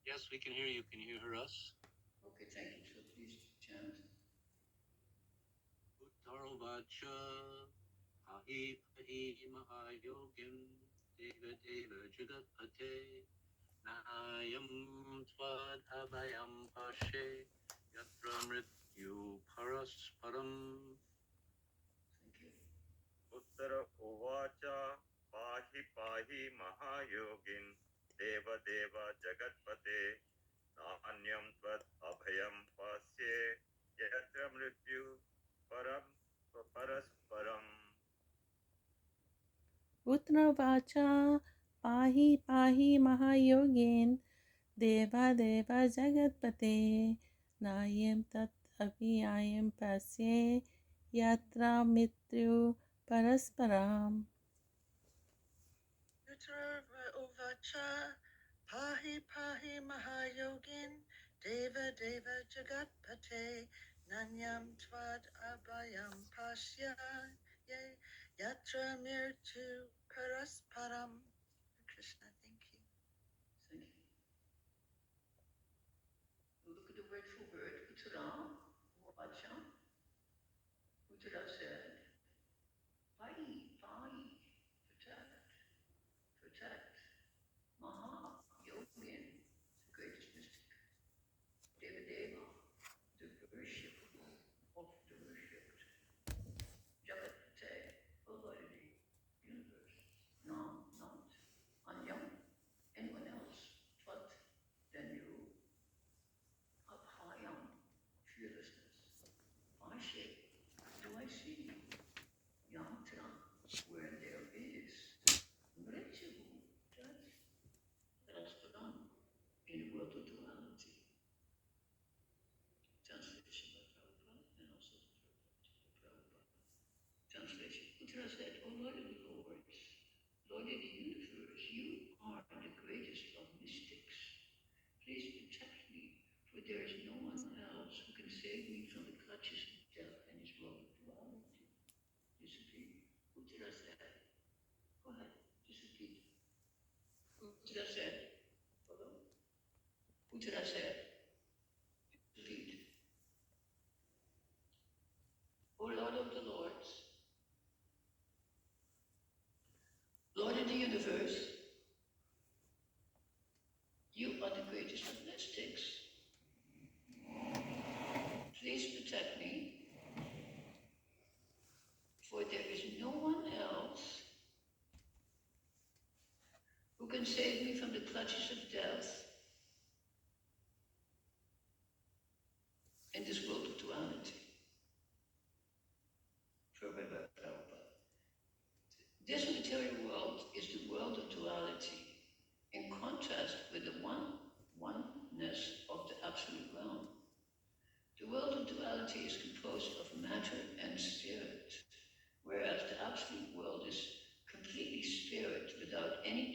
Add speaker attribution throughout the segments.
Speaker 1: Yes, we can hear you. Can you hear us?
Speaker 2: Okay, thank you. So please chant.
Speaker 1: Uttarvacha Pahi Pahi Mahayogin Deva Deva Jagatpate Nayam Tvad Abhayam Pashe Yatra Mrityu Parasparam.
Speaker 2: Thank you.
Speaker 3: Uttara Uvacha Pahi Pahi Mahayogin Deva Deva Jagatpate Nanyam Tvat Abhayam Pasye Yatra Mrityu Parasparam.
Speaker 4: Uttarvacha Pahi Pahi Mahayogin Deva Deva Jagatpate Nayam Tat Abhiyayam Pasye Yatra Mitru Parasparam.
Speaker 5: Uvacha Pahi Pahi Mahayogin Deva Deva Jagatpate Nanyam Tvad Abhayam Pasya Yatra Mirtu Parasparam. Krishna, thank you.
Speaker 2: Thank you. Look at the word for word. Uttara, Vacha. Uttara said, Pai, protect, protect. Maha, Yogin, the greatest mystic. Deva Deva, the worshipable of the worshipped. Jagatpate, almighty, universe. No, not. Anyam, anyone else. Tvat, then you. Abhayam, fearlessness. Pashe, do I see? Yantra, where there is. Mrityu, death. Raspadam, in the world of duality. Translation by Prabhupada and also Prabhupada. Translation. Uttara said, O Lord of the Lords, Lord of the universe, you are the greatest of mystics. Please protect me, for there is no one else who can save me from the clutches of death and his world of duality. Just repeat. Uttara said. Go ahead. Just repeat. Uttara said. Follow. Uttara said. Repeat. O Lord of the Lords, Lord of the universe, you are the greatest of mystics. Please protect me, for there is no one else who can save me from the clutches of death in this world of duality. Prabhupada. This material world is the world of duality, in contrast with the oneness of the absolute realm. The world of duality is composed of matter and spirit, whereas the absolute world is completely spirit without any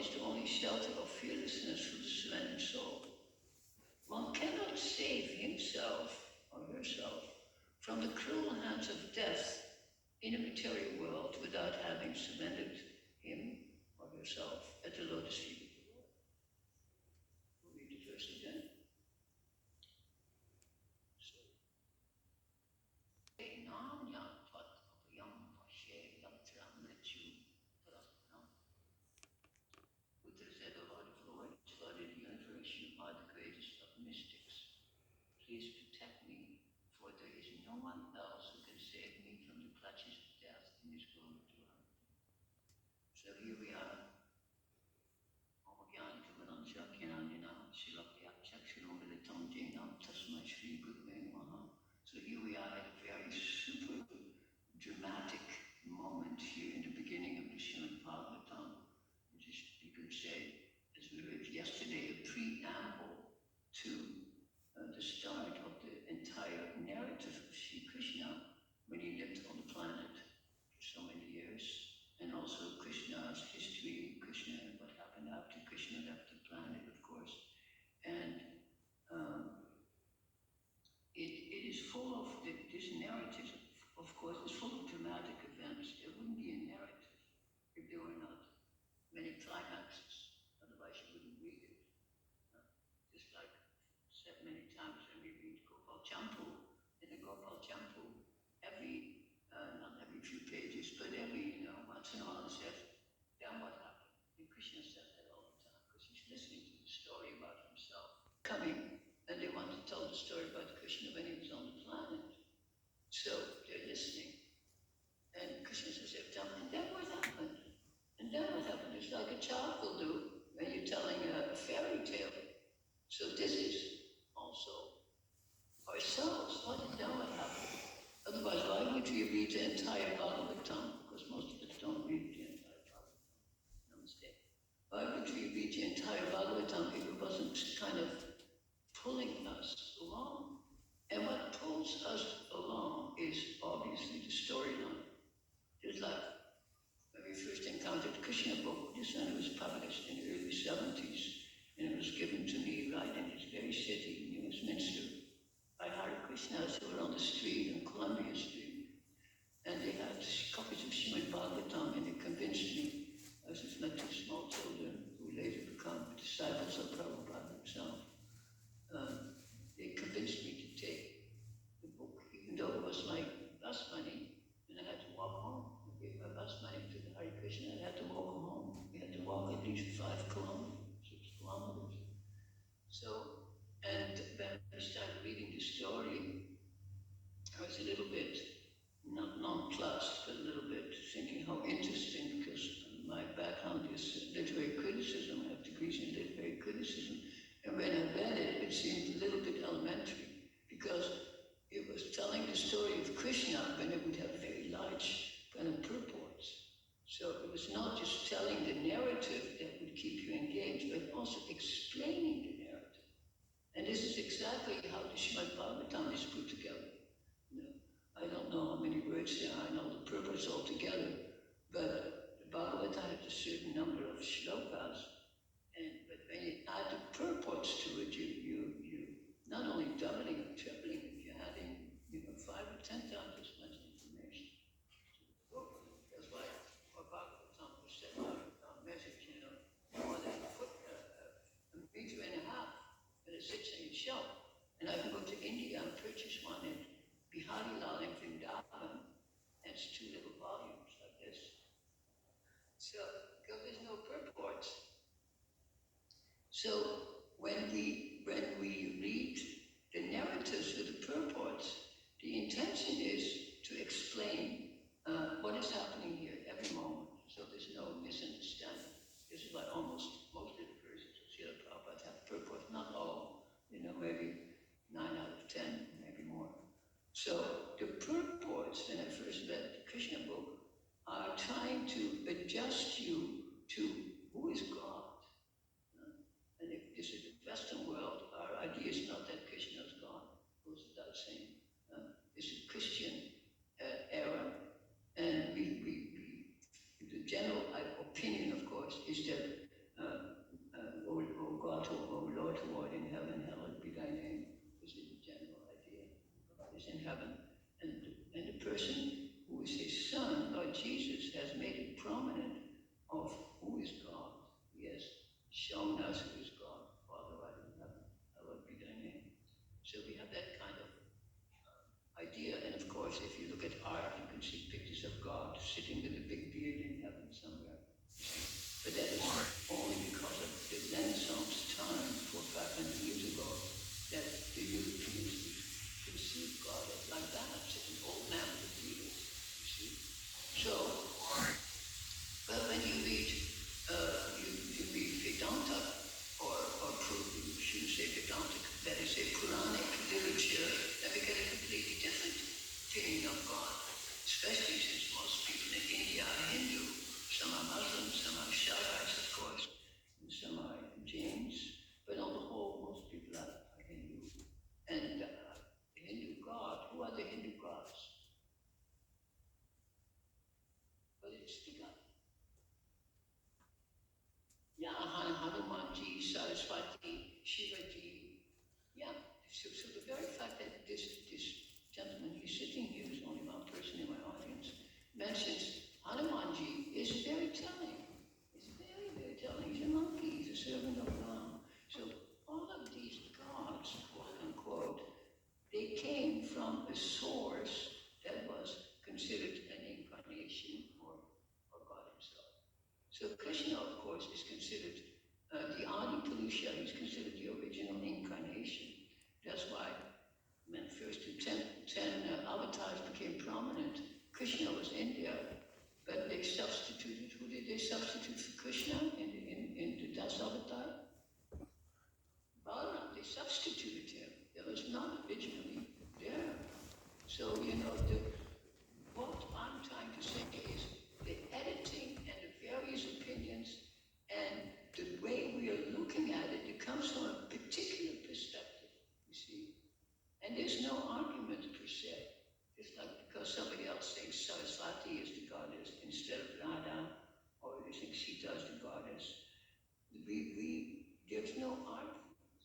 Speaker 2: is the only shelter of fearlessness for the surrendered soul. One cannot save himself or herself from the cruel hands of death in a material world without having surrendered him or herself at the lotus feet of the Lord. We'll read the verse again. Buddha said, O Lord of Lords, Lord of the universe, you are the greatest of mystics. Please protect me, for there is no one else who can save me from the clutches of death in this world of duality. So here we are. So here we are at a very super dramatic moment here in the beginning of the Srimad Bhagwatam, which is, you could say, as we heard yesterday, a preamble to the start of the entire narrative of Sri Krishna when he lived on the planet for so many years, and also Krishna's history, Krishna and what happened after Krishna left the planet, of course. And it is full of, this narrative, of course, is full of dramatic events. It wouldn't be a narrative if there were not many climaxes, otherwise you wouldn't read it. Just like said many times when we read Gopal Champu, in the Gopal Champu, not every few pages, but every, once in a while it says, then what happened? And Krishna said that all the time, because he's listening to the story about himself coming, and they want to tell the story about Krishna when he was on the planet. So they're listening. And Krishna says, and then what happened? And then what happened? It's like a child will do when you're telling a fairy tale. So this is also ourselves. Then what happened? Otherwise, why would we read the entire Bhagavatam? Because most of us don't read the entire Bhagavatam. Namaste. Why would we read the entire Bhagavatam if it wasn't kind of pulling us along? And what pulls us along is obviously the storyline. Just like when we first encountered Krishna book, this one was published in the early 70s, and it was given to me right in this very city, New Westminster, by Hare Krishnas who were on the street, on Columbia Street. And they had copies of Srimad Bhagwatam, and they convinced me, as it's my two small children, who later become disciples of Prabhupada himself, they convinced me to take the book, even though it was my bus money, and I had to walk home. I gave my bus money to the Hare Krishna, and I had to walk home. We had to walk at least 5 kilometers, 6 kilometers. So, and when I started reading the story, I was a little bit, not nonplussed, but a little bit thinking how interesting, because my background is literary criticism. I have degrees in literary criticism. And when I read it, it seemed a little bit elementary, because it was telling the story of Krishna, when it would have very large kind of purports. So it was not just telling the narrative that would keep you engaged, but also explaining the narrative. And this is exactly how the Srimad Bhagavatam is put together. I don't know how many words there are, I know the purpose altogether, but the Bhagavatam has a certain number of shlokas, but when you add the purports to it, you not only doubling or tripling it, you're adding 5 or 10 times as much information to the book. That's why our Bhagavatam was set out message, more than a meter and a half, and it sits in your shelf. And I can go to India and purchase one in Biharilal in Vrindavan, and it's 2 little volumes like this. So, because there's no purports. So when we read the narratives with the purports, the intention is to explain what is happening here every moment, so there's no misunderstanding. This is why most of the verses of Srila Prabhupada have purports, not all, maybe 9 out of 10, maybe more. So the purports, when I first read the Krishna book, are trying to adjust you to who is God. And if this is the Western world, our idea is not that Krishna is God, goes without saying. This is Christian era, and the general opinion, of course, is that Saraswati, Shivaji. Yeah, so the very fact that this gentleman who's sitting here, who's only one person in my audience, mentions Hanumanji is very telling. It's very, very telling. He's a monkey, he's a servant of Ram. So all of these gods, quote unquote, they came from a source that was considered an incarnation or God himself. So Krishna, of course, is considered the Adi Purusha. He's considered the original incarnation. That's why when first the 10 avatars became prominent, Krishna was in there, but they substituted. Who did they substitute for Krishna in the Das avatar? Balaram. They substituted him. It was not originally there. So, what I'm trying to say is the editing and the various opinions and the way we are looking at it, it comes from a particular perspective, you see. And there's no argument per se. It's like because somebody else thinks Saraswati is the goddess instead of Radha, or they think Sita is the goddess. There's no argument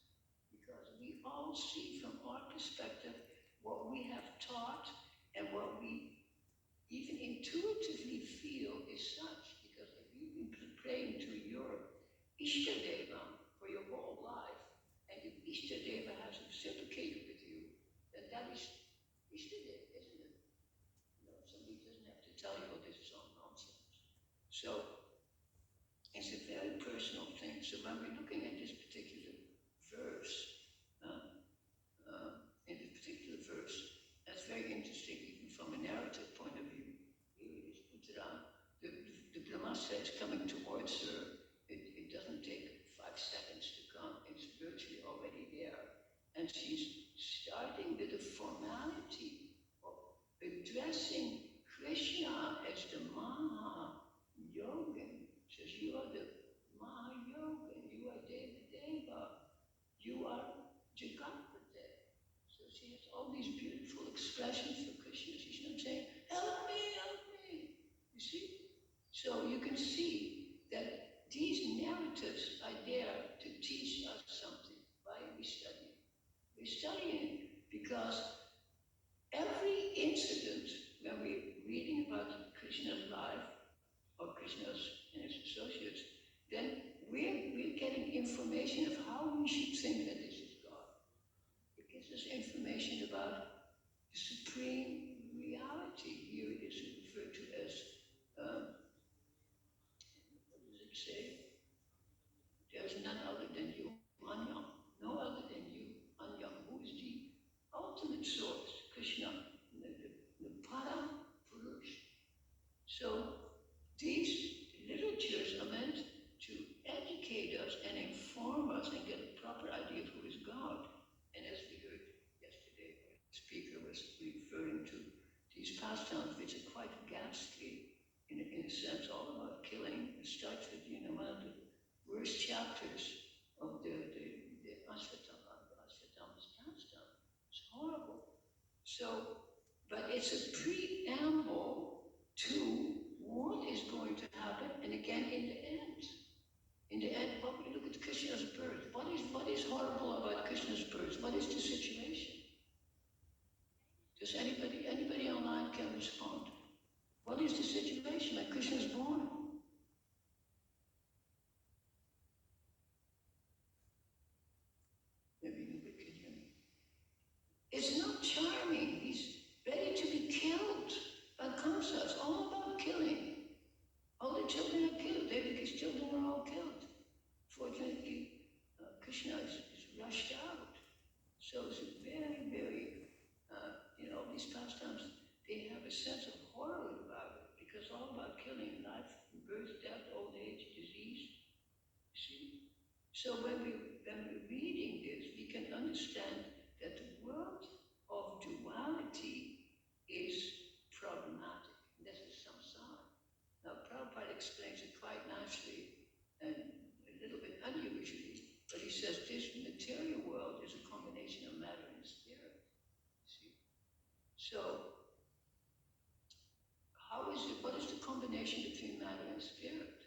Speaker 2: because we all see from our perspective what we have taught and what we even intuitively feel is such. Because if you've been praying to your Ishtadeva for your whole life, and if Ishtadeva has reciprocated with you, then that is Ishtadeva, isn't it? Somebody doesn't have to tell you, oh, this is all nonsense. So it's a very personal thing. So when we're looking at this particular verse, in this particular verse, that's very interesting, even from a narrative point of view. Here it is, the Brahmastra is coming towards her. It doesn't take 5 seconds to come. It's virtually already there. And she's starting with the formality of addressing Krishna as the Maha-Yogan. Says, you are the Maha-Yogan, you are Deva, you are Jagatpate. So she has all these beautiful expressions for Krishna. She's not saying, help me, you see? So you can see that these narratives are there to teach us something. Why are we studying? We're studying because every incident, when we're reading about Krishna's life, or Krishna's and his associates, then we're getting information of how we should think that this is God. It gives us information about the supreme reality. Here it is referred to as, what does it say? There's none other than you, Anyam. No other than you, Anyam, who is the ultimate source, Krishna, the Param Purush. So these literatures are meant to educate us and inform us and get a proper idea of who is God. And as we heard yesterday, the speaker was referring to these pastimes, which are quite ghastly in a sense, all about killing. It starts with, one of the worst chapters of the Ashvatthama's pastime. It's horrible. So, but it's a preamble to what is going to happen, and again in the end. In the end, when we look at Krishna's birth, what is horrible about Krishna's birth? What is the situation? Does anybody online can respond? What is the situation when Krishna is born? Maybe nobody can hear me. It's not charming. He's ready to be killed by Kamsa. It's all about killing. All the children are killed. Devaka's children are all killed. Fortunately, Krishna is rushed out. So it's a very, very, these pastimes, they have a sense of horror about it because all about killing, life, birth, death, old age, disease. See? So when we're reading this, we can understand that the world of duality is problematic. This is samsara. Now, Prabhupada explains it quite nicely and a little bit unusually, but he says this material world is a combination of matter and spirit. See? So, what is the combination between matter and spirit?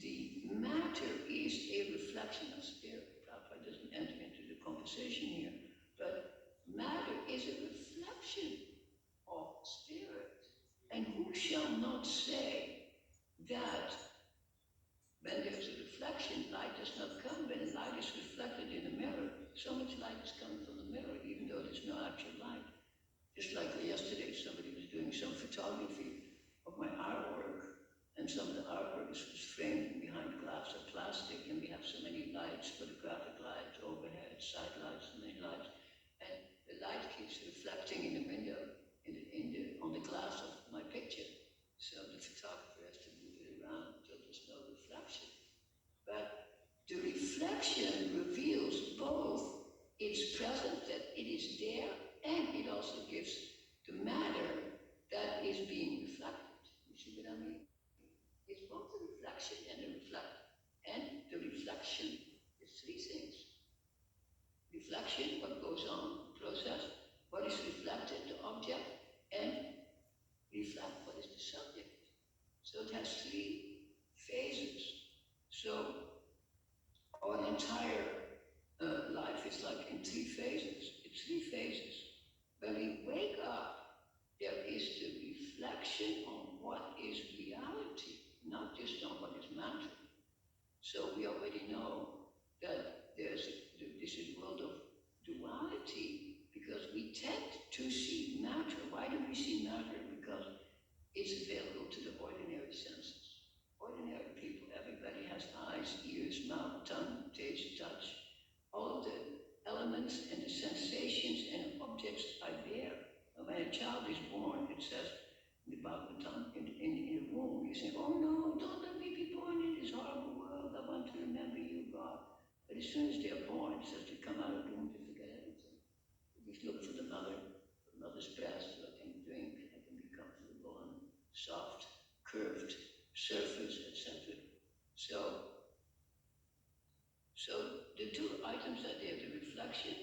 Speaker 2: The matter is a reflection reflection of spirit. Prabhupada doesn't enter into the conversation here, but matter is a reflection of spirit. And who shall not say that when there's a reflection, light does not come? When light is reflected in a mirror, so much light is coming from the mirror, even though there's no actual light. Just like yesterday, somebody was doing some photography of my artwork, and some of the artwork was framed behind glass or plastic, and we have so many lights, photographic lights, overhead, side lights, many lights, and the light keeps reflecting in the window, on the glass of my picture. So the photographer has to move it around until there's no reflection. But the reflection reveals both its presence, that it is there, and it also gives the matter that is being reflected. You see what I mean? It's both the reflection and the reflect. And the reflection is three things. Reflection, what goes on, process, what is reflected, the object, and reflect, what is the subject. So it has three phases. So our entire life is like in three phases. It's three phases. When we wake up, there is the reflection on what is reality, not just on what is matter. So we already know that this is a world of duality, because we tend to see matter. Why do we see matter? Because it's available to the ordinary senses. Ordinary people, everybody has eyes, ears, mouth, tongue, taste, touch. All of the elements and the sensations and objects are there. And when a child is born, it says in the Bhagwatam, in the womb, you say, oh no, don't let me be born in this horrible world. I want to remember you, God. But as soon as they're born, it says they come out of the womb to forget everything. We look for the mother's breast, so I can drink, I can be comfortable and soft, curved surface, etc. So the two items are there, the reflection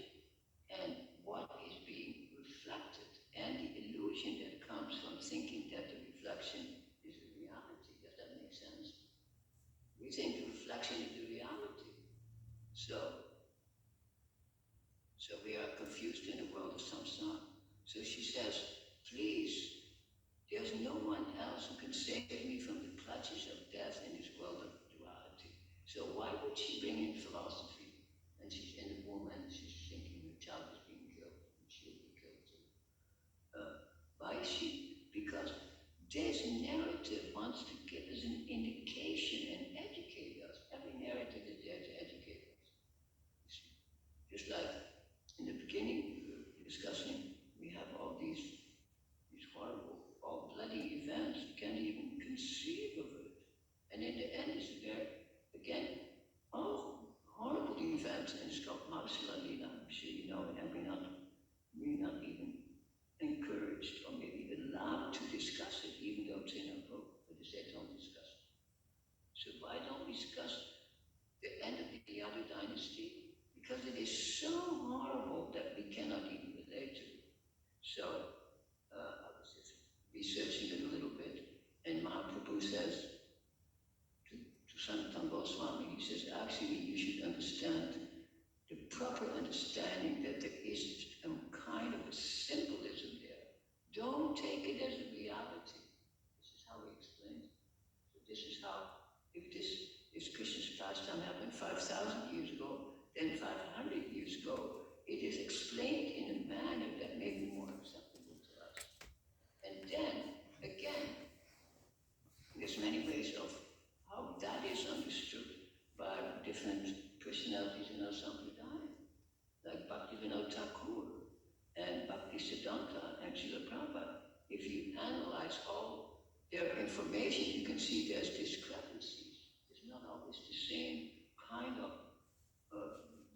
Speaker 2: and what is being reflected, and the illusion that comes from thinking that the reflection is the reality. Does that make sense? We think the reflection is the reality. So we are confused in the world of samsara. So she says, please, there's no one else who can save me from the clutches of death in this world of duality. So why would she bring in philosophy? And she's in the womb and she's thinking her child is being killed, and she'll be killed too. Why is she? Because this narrative wants to give us an indication and educate us. Every narrative is there to educate us. You see? Just like in the beginning, we were discussing, we have all these horrible, all bloody events. You can't even conceive of it. And in the end, it's very, again, all horrible events, and it's called Marshall Alina. I'm sure you know it, and we're not even encouraged or maybe allowed to discuss it, even though it's in our book, but they say don't discuss it. So why don't we discuss the end of the Yadu dynasty? Because it is so horrible that we cannot even relate to it. So I was just researching it a little bit, and Mahaprabhu says to Sanatana Goswami, he says, actually you should understand the proper understanding that there is some kind of a symbolism there. Don't take it as a reality. This is how he explains it. So this is how, if Krishna's pastime happened 5,000 years ago, then 500 years ago, it is explained in a manner that may be more acceptable to us. And then, again, there's many ways of how that is understood by different personalities in our Sampradaya, like Bhaktivinoda Thakur and Bhaktisiddhanta and Srila Prabhupada. If you analyze all their information, you can see there's discrepancies. It's not always the same kind of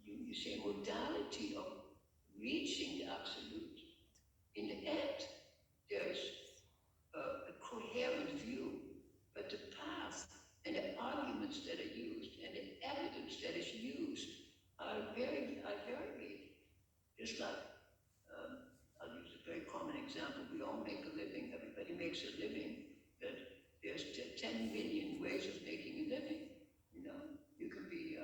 Speaker 2: you say modality of reaching the absolute. In the end, there's a coherent view, but the path and the arguments that are used and the evidence that is used are varied. Just like, I'll use a very common example. We all make a living, everybody makes a living, but there's 10 million ways of making a living. You know, you can be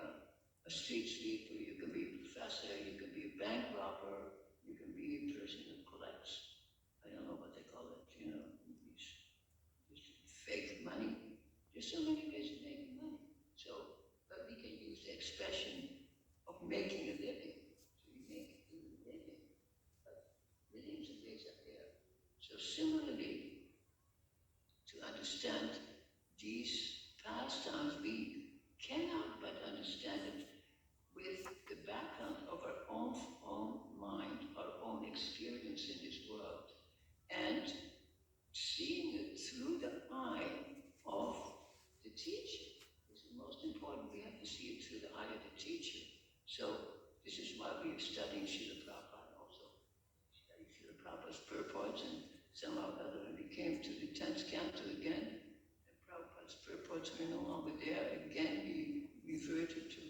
Speaker 2: a street sweeper, you can be a professor, you can be a bank robber, you can be a person who collects, I don't know what they call it, these fake money. There's so many ways of making money. So, but we can use the expression of making a living. So you make a living, but millions of ways are there. So similarly, to understand these pastimes, we cannot but understand it with the background of our own mind, our own experience in this world, and seeing it through the eye of the teacher. This is most important. We have to see it through the eye of the teacher. So this is why we are studying Srila Prabhupada also. Studying Srila Prabhupada's purports, and somehow or other when we came to the 10th canto again, and Prabhupada's purports were no longer there. Again, we reverted to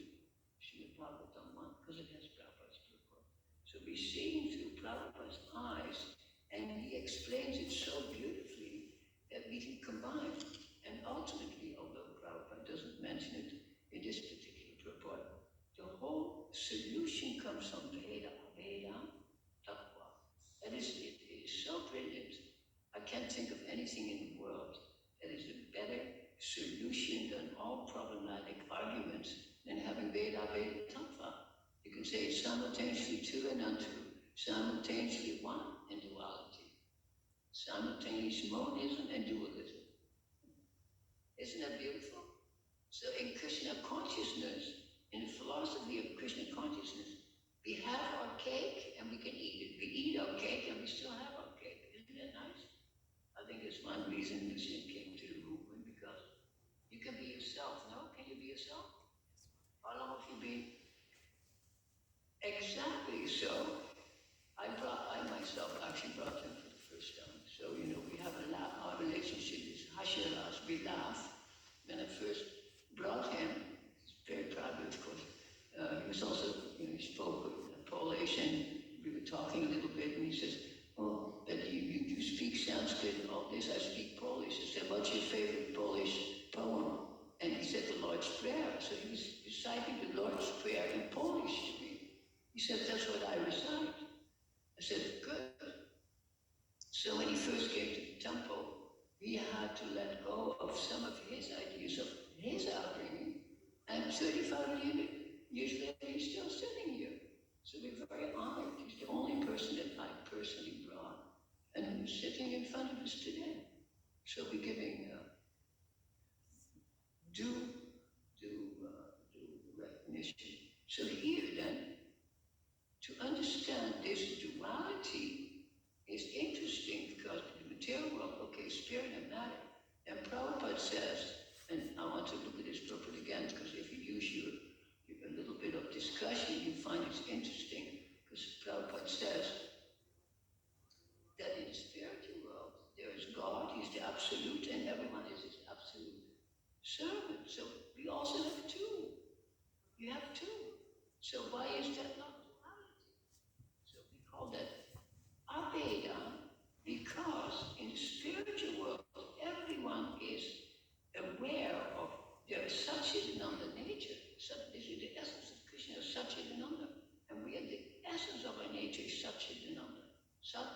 Speaker 2: Srila Bhagwatam 1 because it has Prabhupada's purport. So we're seeing through Prabhupada's eyes, and he explains it so beautifully that we can combine. And ultimately, although Prabhupada doesn't mention it in this particular purport, the whole solution comes from Veda, Tattva. That is, it is so brilliant. I can't think of anything in the world that is a better solution than all problematic arguments than having Veda, Tattva. You can say it's simultaneously true and untrue, simultaneously one and duality, simultaneous monism and dualism. Isn't that beautiful? So in Krishna consciousness, in the philosophy of Krishna consciousness, we have our cake and we can eat it. We eat our cake and we still have our cake. Isn't that nice? I think it's one reason Muslim came to the movement, because you can be yourself. No? Can you be yourself? How long have you been? Exactly. So I myself actually brought him for the first time. So, we have our relationship is Hasharas, we laugh. When I first brought him, he's very proud of course. He was also, he spoke Polish, and we were talking a little bit, and he says, oh, but you speak Sanskrit and all this, I speak Polish. I said, what's your favorite Polish poem? And he said the Lord's Prayer. So he was reciting the Lord's Prayer in Polish to me. He said, that's what I recite. I said, good. So when he first came to the temple, he had to let go of some of his ideas of his upbringing, and 35 years later, he's still sitting here. So we're very honored. He's the only person that I personally brought, and who's sitting in front of us today. So we're giving due recognition. So here then, to understand this duality is interesting, because the material world, okay, spirit and matter. And Prabhupada says, and I want to look at this properly again, because if you use your a little bit of discussion, you find it's interesting, because Prabhupada says that in the spiritual world, there is God, he's the absolute, and everyone is his absolute servant. So we also have two. You have two. So why is that not duality? So we call that Abheda, because in the spiritual world, everyone is aware of their Satchidananda nature. So this is the essence of Krishna, Satchidananda. And we are the essence of our nature is Satchidananda. Sat,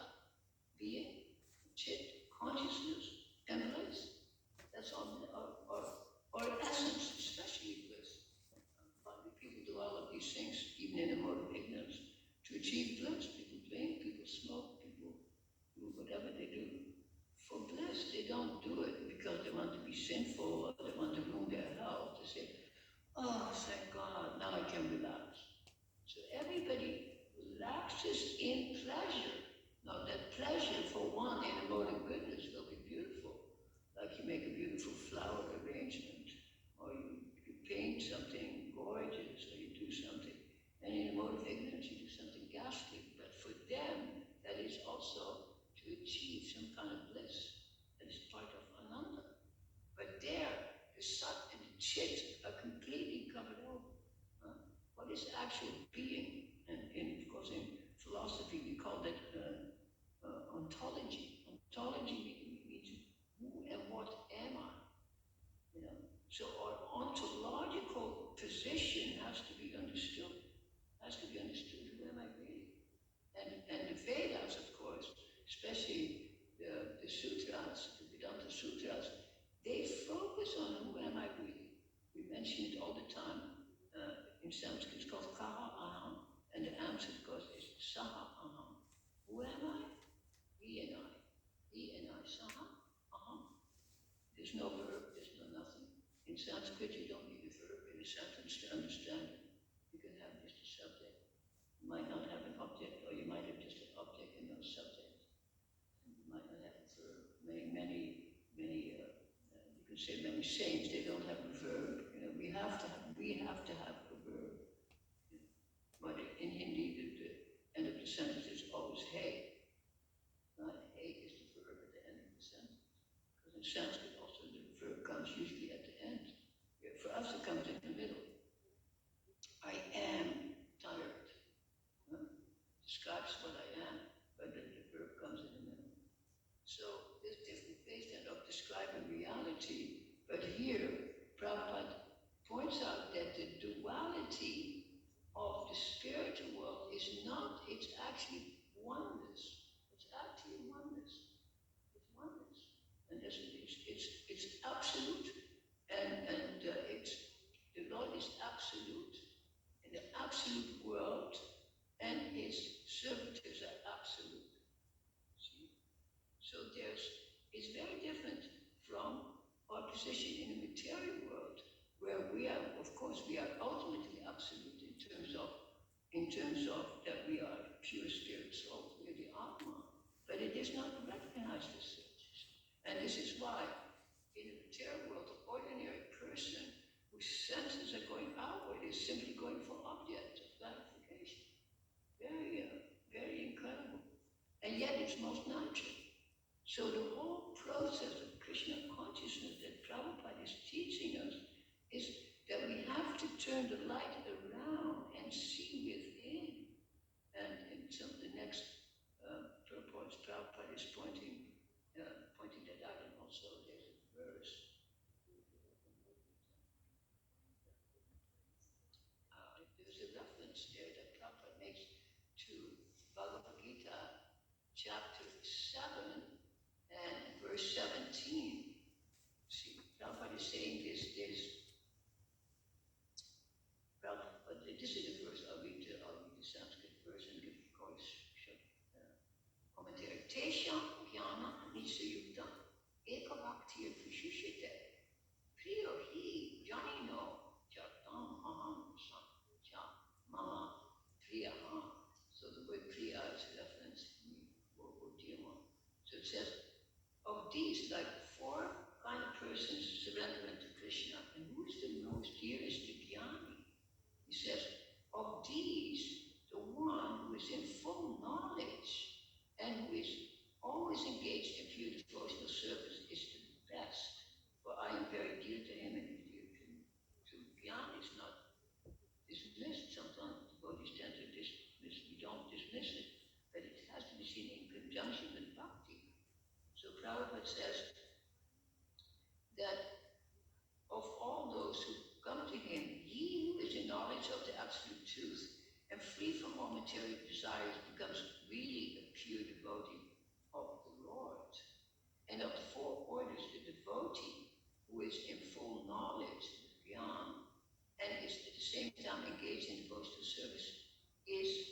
Speaker 2: being, Chit, consciousness, and bliss. That's our essence, especially bliss. People do all of these things, even in the mode of ignorance, to achieve bliss. People drink, people smoke, people do whatever they do for bliss. They don't do it because they want to be sinful or they want to ruin their health. They say, oh, thank God, now I can relax. So everybody relaxes in pleasure. Now that pleasure for one in the mode of goodness will be beautiful. Like you make a beautiful flower arrangement, or you paint something gorgeous, or you do something. And in the mode of ignorance, you do something ghastly. But for them, that is also to achieve some kind of bliss. That is part of Ananda. But there, the Sat and the Chit are completely covered over. What is actual being? And of course, in philosophy, we call that ontology. Ontology means who and what am I? So our ontological position has to be Sanskrit, you don't need a verb in a sentence to understand it. You can have just a subject. You might not have an object, or you might have just an object and no subject. And you might not have a verb. Many, you can say many saints, they don't have a verb. You know, we have to have a verb. But in Hindi, the end of the sentence is always hey. Right? Hey is the verb at the end of the sentence. Because in Sanskrit also the verb comes usually at the end. For us it comes in the middle. I am tired. Huh? Describes what I am, but then the verb comes in the middle. So there's different ways then of describing reality. But here, Prabhupada points out that the duality of the spiritual world is not, it's actually oneness. It's actually oneness. It's oneness. And it's absolute. And the Lord is absolute. In the absolute world, and his servitors are absolute. See? So it's very different from our position in the material world, where we are, of course, we are ultimately absolute in terms of that we are pure spirit soul, we are the Atma, but it is not recognized as such. And this is why, in the material world, the ordinary person whose senses are going outward is simply going for objects of gratification. Very incredible. And yet it's most natural. So the whole process of Krishna consciousness that Prabhupada is teaching us is that we have to turn the light around and see within. And in some of the next purports, Prabhupada is pointing that out, and also there's a verse. There's a reference there that Prabhupada makes to Bhagavad Gita, chapter 7 and verse 17. See, Prabhupada is saying this is the verse. I'll read the Sanskrit verse and give, of course, commentary. Tesham jnana nisayukta ekabhaktir vishushite priyo hi janino chatam aham cha mama priyaha. So the word priya is a reference to So it says, of these, like 4 kind of persons surrendering to Krishna, and who is the most dearest to Jnani? He says, of these, the one who is in full knowledge and who is always engaged in pure devotional service is the best. For I am very dear to him and he's dear to me. So Jnana is not dismissed. Sometimes devotees tend to dismiss, we don't dismiss it, but it has to be seen in conjunction with bhakti. So Prabhupada says that of all those who come to him, he who is in knowledge of the absolute truth and free from all material desires becomes really a pure devotee of the Lord. And of the 4 orders, the devotee who is in full knowledge, jnana, and is at the same time engaged in devotional service, is